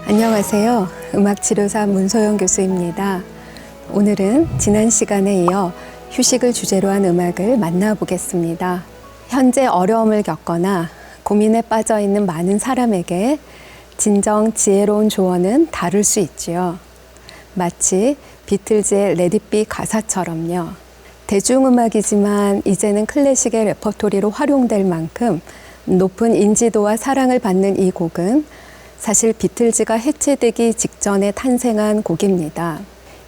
안녕하세요. 음악치료사 문소영 교수입니다. 오늘은 지난 시간에 이어 휴식을 주제로 한 음악을 만나보겠습니다. 현재 어려움을 겪거나 고민에 빠져 있는 많은 사람에게 진정 지혜로운 조언은 다를 수 있지요. 마치 비틀즈의 Let It Be 가사처럼요. 대중음악이지만 이제는 클래식의 레퍼토리로 활용될 만큼 높은 인지도와 사랑을 받는 이 곡은 사실 비틀즈가 해체되기 직전에 탄생한 곡입니다.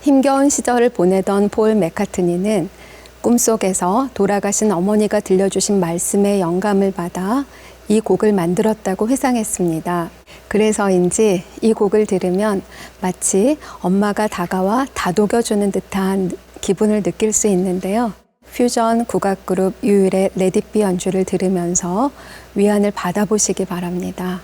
힘겨운 시절을 보내던 폴 맥카트니는 꿈속에서 돌아가신 어머니가 들려주신 말씀에 영감을 받아 이 곡을 만들었다고 회상했습니다. 그래서인지 이 곡을 들으면 마치 엄마가 다가와 다독여주는 듯한 기분을 느낄 수 있는데요. 퓨전 국악 그룹 유일의 Let It Be 연주를 들으면서 위안을 받아보시기 바랍니다.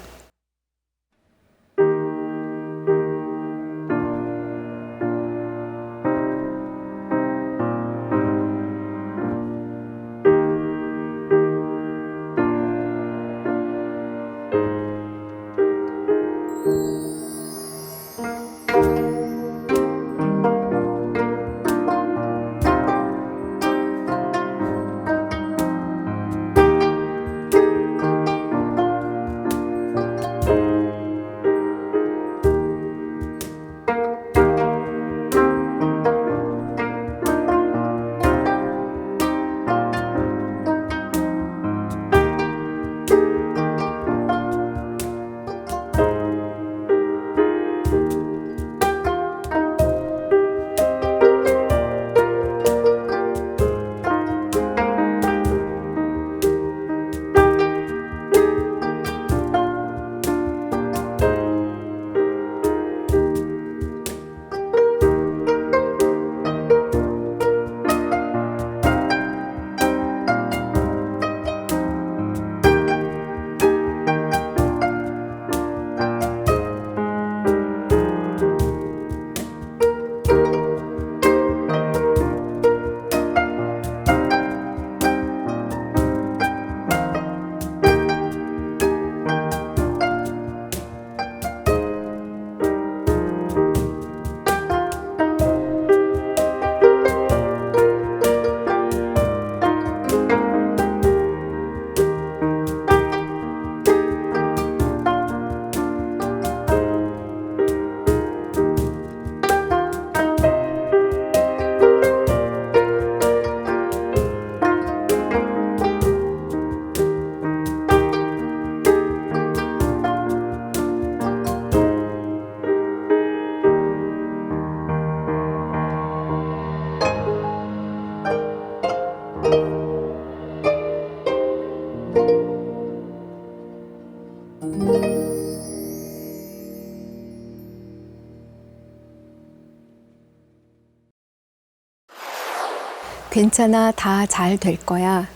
괜찮아, 다 잘 될 거야.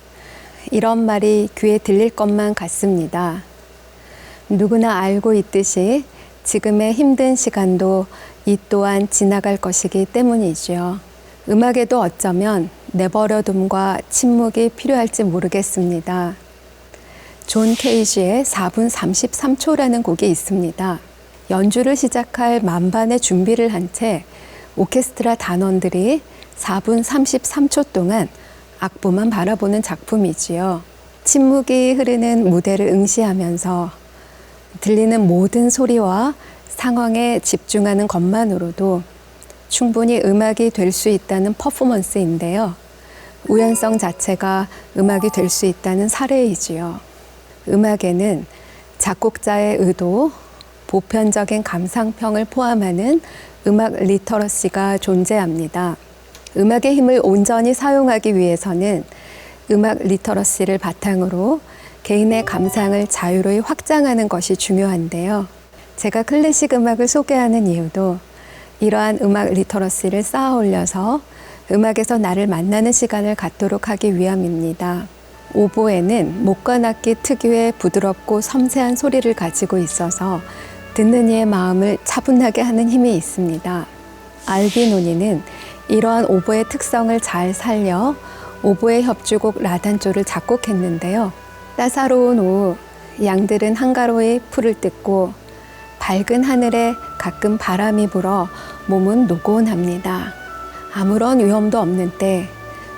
이런 말이 귀에 들릴 것만 같습니다. 누구나 알고 있듯이 지금의 힘든 시간도 이 또한 지나갈 것이기 때문이지요. 음악에도 어쩌면 내버려둠과 침묵이 필요할지 모르겠습니다. 존 케이지의 4분 33초라는 곡이 있습니다. 연주를 시작할 만반의 준비를 한 채 오케스트라 단원들이 4분 33초 동안 악보만 바라보는 작품이지요. 침묵이 흐르는 무대를 응시하면서 들리는 모든 소리와 상황에 집중하는 것만으로도 충분히 음악이 될 수 있다는 퍼포먼스인데요. 우연성 자체가 음악이 될 수 있다는 사례이지요. 음악에는 작곡자의 의도, 보편적인 감상평을 포함하는 음악 리터러시가 존재합니다. 음악의 힘을 온전히 사용하기 위해서는 음악 리터러시를 바탕으로 개인의 감상을 자유로이 확장하는 것이 중요한데요. 제가 클래식 음악을 소개하는 이유도 이러한 음악 리터러시를 쌓아 올려서 음악에서 나를 만나는 시간을 갖도록 하기 위함입니다. 오보에는 목관악기 특유의 부드럽고 섬세한 소리를 가지고 있어서 듣는 이의 마음을 차분하게 하는 힘이 있습니다. 알비노니는 이러한 오보의 특성을 잘 살려 오보의 협주곡 라단조를 작곡했는데요. 따사로운 오후 양들은 한가로이 풀을 뜯고 밝은 하늘에 가끔 바람이 불어 몸은 노곤합니다. 아무런 위험도 없는 때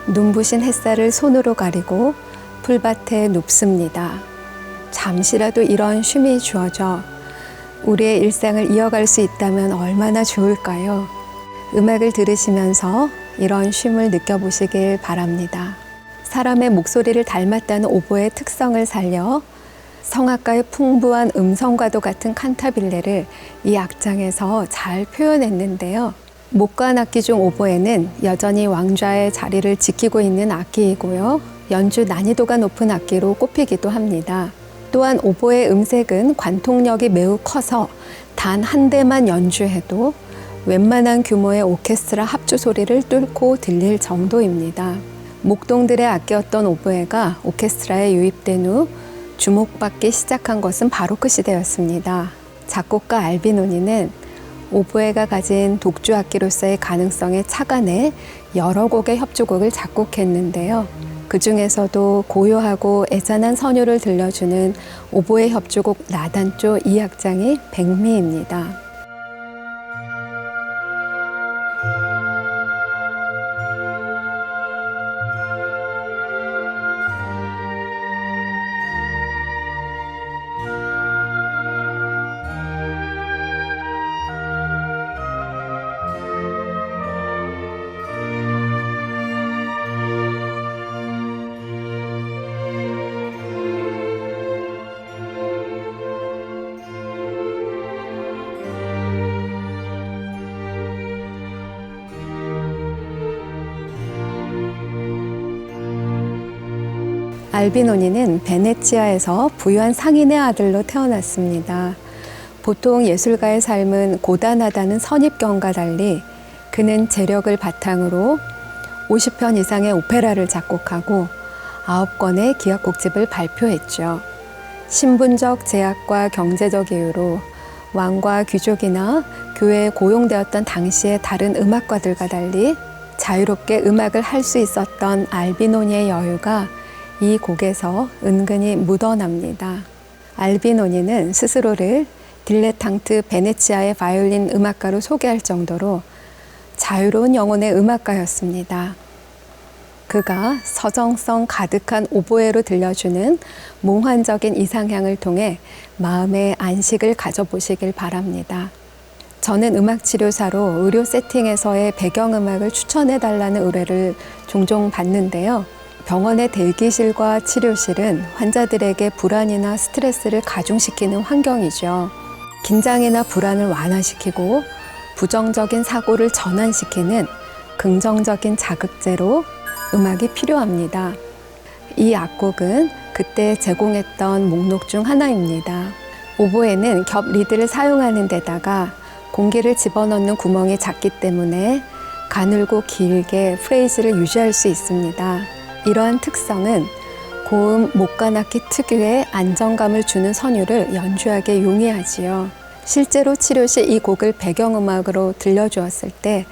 눈부신 햇살을 손으로 가리고 풀밭에 눕습니다. 잠시라도 이런 쉼이 주어져 우리의 일상을 이어갈 수 있다면 얼마나 좋을까요? 음악을 들으시면서 이런 쉼을 느껴보시길 바랍니다. 사람의 목소리를 닮았다는 오보의 특성을 살려 성악가의 풍부한 음성과도 같은 칸타빌레를 이 악장에서 잘 표현했는데요. 목관 악기 중 오보에는 여전히 왕좌의 자리를 지키고 있는 악기이고요. 연주 난이도가 높은 악기로 꼽히기도 합니다. 또한 오보의 음색은 관통력이 매우 커서 단 한 대만 연주해도 웬만한 규모의 오케스트라 합주 소리를 뚫고 들릴 정도입니다. 목동들의 악기였던 오보에가 오케스트라에 유입된 후 주목받기 시작한 것은 바로크 시대였습니다. 작곡가 알비노니는 오보에가 가진 독주 악기로서의 가능성에 착안해 여러 곡의 협주곡을 작곡했는데요. 그 중에서도 고요하고 애잔한 선율을 들려주는 오보에 협주곡 라단조 2악장이 백미입니다. 알비노니는 베네치아에서 부유한 상인의 아들로 태어났습니다. 보통 예술가의 삶은 고단하다는 선입견과 달리 그는 재력을 바탕으로 50편 이상의 오페라를 작곡하고 9권의 기악곡집을 발표했죠. 신분적 제약과 경제적 이유로 왕과 귀족이나 교회에 고용되었던 당시의 다른 음악가들과 달리 자유롭게 음악을 할 수 있었던 알비노니의 여유가 이 곡에서 은근히 묻어납니다. 알비노니는 스스로를 딜레탕트 베네치아의 바이올린 음악가로 소개할 정도로 자유로운 영혼의 음악가였습니다. 그가 서정성 가득한 오보에로 들려주는 몽환적인 이상향을 통해 마음의 안식을 가져보시길 바랍니다. 저는 음악치료사로 의료 세팅에서의 배경음악을 추천해달라는 의뢰를 종종 받는데요. 병원의 대기실과 치료실은 환자들에게 불안이나 스트레스를 가중시키는 환경이죠. 긴장이나 불안을 완화시키고 부정적인 사고를 전환시키는 긍정적인 자극제로 음악이 필요합니다. 이 악곡은 그때 제공했던 목록 중 하나입니다. 오보에는 겹 리드를 사용하는 데다가 공기를 집어넣는 구멍이 작기 때문에 가늘고 길게 프레이즈를 유지할 수 있습니다. 이러한 특성은 고음 목관악기 특유의 안정감을 주는 선율을 연주하기에 용이하지요. 실제로 치료 시 이 곡을 배경음악으로 들려주었을 때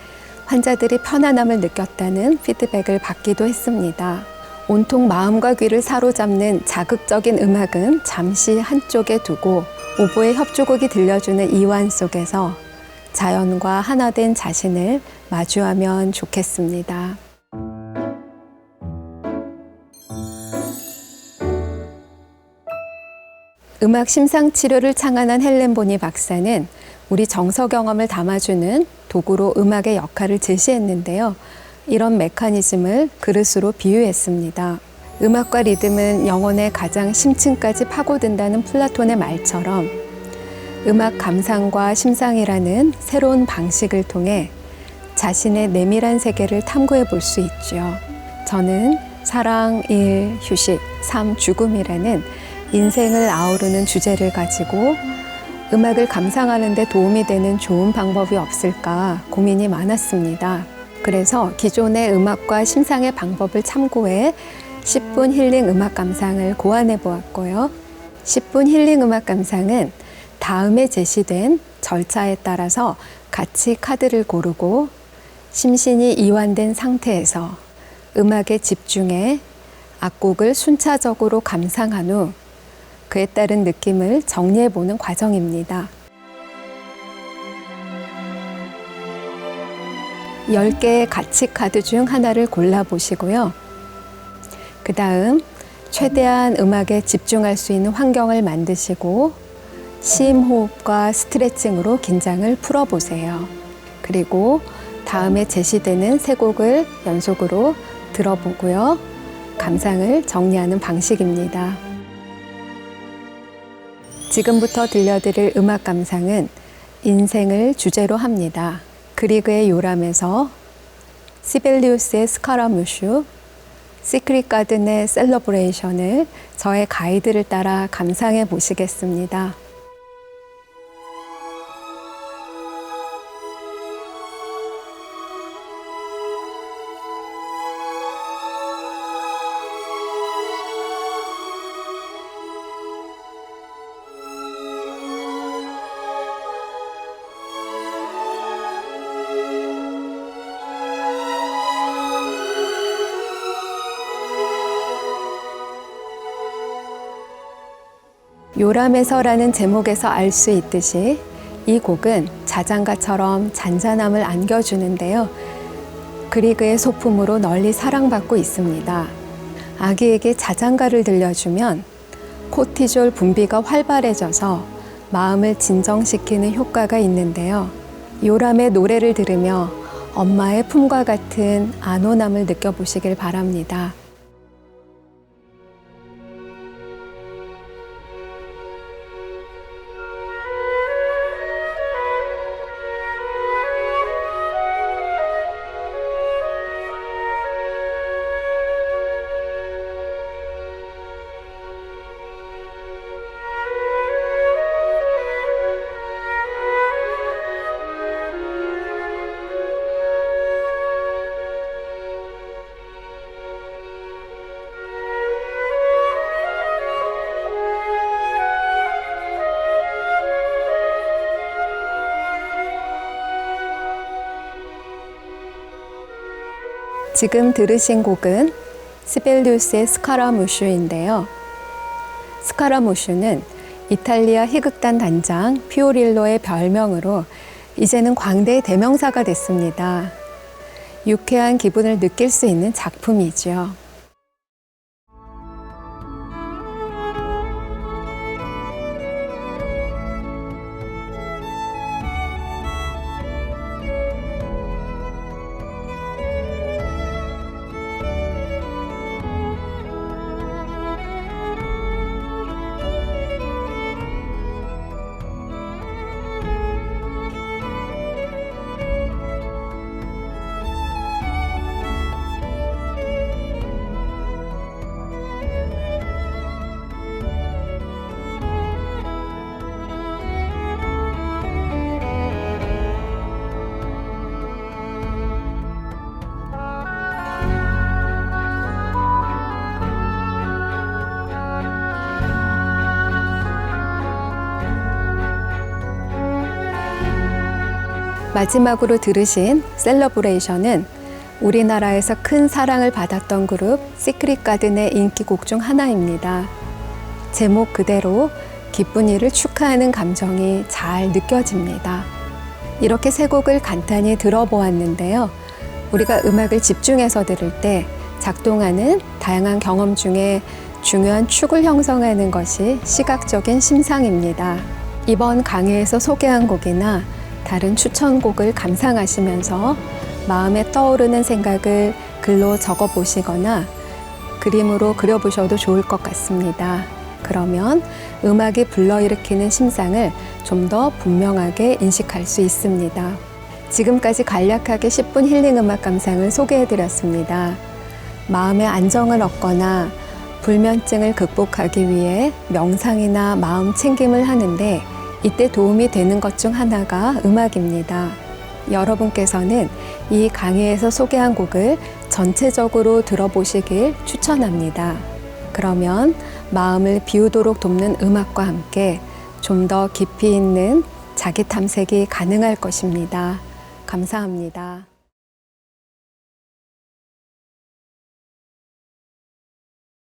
환자들이 편안함을 느꼈다는 피드백을 받기도 했습니다. 온통 마음과 귀를 사로잡는 자극적인 음악은 잠시 한쪽에 두고 오보의 협주곡이 들려주는 이완 속에서 자연과 하나된 자신을 마주하면 좋겠습니다. 음악 심상치료를 창안한 헬렌 보니 박사는 우리 정서 경험을 담아주는 도구로 음악의 역할을 제시했는데요. 이런 메커니즘을 그릇으로 비유했습니다. 음악과 리듬은 영혼의 가장 심층까지 파고든다는 플라톤의 말처럼 음악 감상과 심상이라는 새로운 방식을 통해 자신의 내밀한 세계를 탐구해 볼 수 있죠. 저는 사랑, 일, 휴식, 삶, 죽음이라는 인생을 아우르는 주제를 가지고 음악을 감상하는 데 도움이 되는 좋은 방법이 없을까 고민이 많았습니다. 그래서 기존의 음악과 심상의 방법을 참고해 10분 힐링 음악 감상을 고안해 보았고요. 10분 힐링 음악 감상은 다음에 제시된 절차에 따라서 같이 카드를 고르고 심신이 이완된 상태에서 음악에 집중해 악곡을 순차적으로 감상한 후 그에 따른 느낌을 정리해보는 과정입니다. 10개의 가치 카드 중 하나를 골라보시고요. 그 다음 최대한 음악에 집중할 수 있는 환경을 만드시고 심호흡과 스트레칭으로 긴장을 풀어보세요. 그리고 다음에 제시되는 세 곡을 연속으로 들어보고요. 감상을 정리하는 방식입니다. 지금부터 들려드릴 음악 감상은 인생을 주제로 합니다. 그리그의 요람에서 시벨리우스의 스카라무슈, 시크릿 가든의 셀러브레이션을 저의 가이드를 따라 감상해 보시겠습니다. 요람에서라는 제목에서 알 수 있듯이 이 곡은 자장가처럼 잔잔함을 안겨주는데요. 그리그의 소품으로 널리 사랑받고 있습니다. 아기에게 자장가를 들려주면 코티졸 분비가 활발해져서 마음을 진정시키는 효과가 있는데요. 요람의 노래를 들으며 엄마의 품과 같은 안온함을 느껴보시길 바랍니다. 지금 들으신 곡은 시벨리우스의 스카라무슈인데요. 스카라무슈는 이탈리아 희극단 단장 피오릴로의 별명으로 이제는 광대의 대명사가 됐습니다. 유쾌한 기분을 느낄 수 있는 작품이죠. 마지막으로 들으신 셀러브레이션은 우리나라에서 큰 사랑을 받았던 그룹 시크릿 가든의 인기곡 중 하나입니다. 제목 그대로 기쁜 일을 축하하는 감정이 잘 느껴집니다. 이렇게 세 곡을 간단히 들어보았는데요. 우리가 음악을 집중해서 들을 때 작동하는 다양한 경험 중에 중요한 축을 형성하는 것이 시각적인 심상입니다. 이번 강의에서 소개한 곡이나 다른 추천곡을 감상하시면서 마음에 떠오르는 생각을 글로 적어 보시거나 그림으로 그려보셔도 좋을 것 같습니다. 그러면 음악이 불러일으키는 심상을 좀 더 분명하게 인식할 수 있습니다. 지금까지 간략하게 10분 힐링 음악 감상을 소개해드렸습니다. 마음의 안정을 얻거나 불면증을 극복하기 위해 명상이나 마음 챙김을 하는데 이때 도움이 되는 것 중 하나가 음악입니다. 여러분께서는 이 강의에서 소개한 곡을 전체적으로 들어보시길 추천합니다. 그러면 마음을 비우도록 돕는 음악과 함께 좀 더 깊이 있는 자기 탐색이 가능할 것입니다. 감사합니다.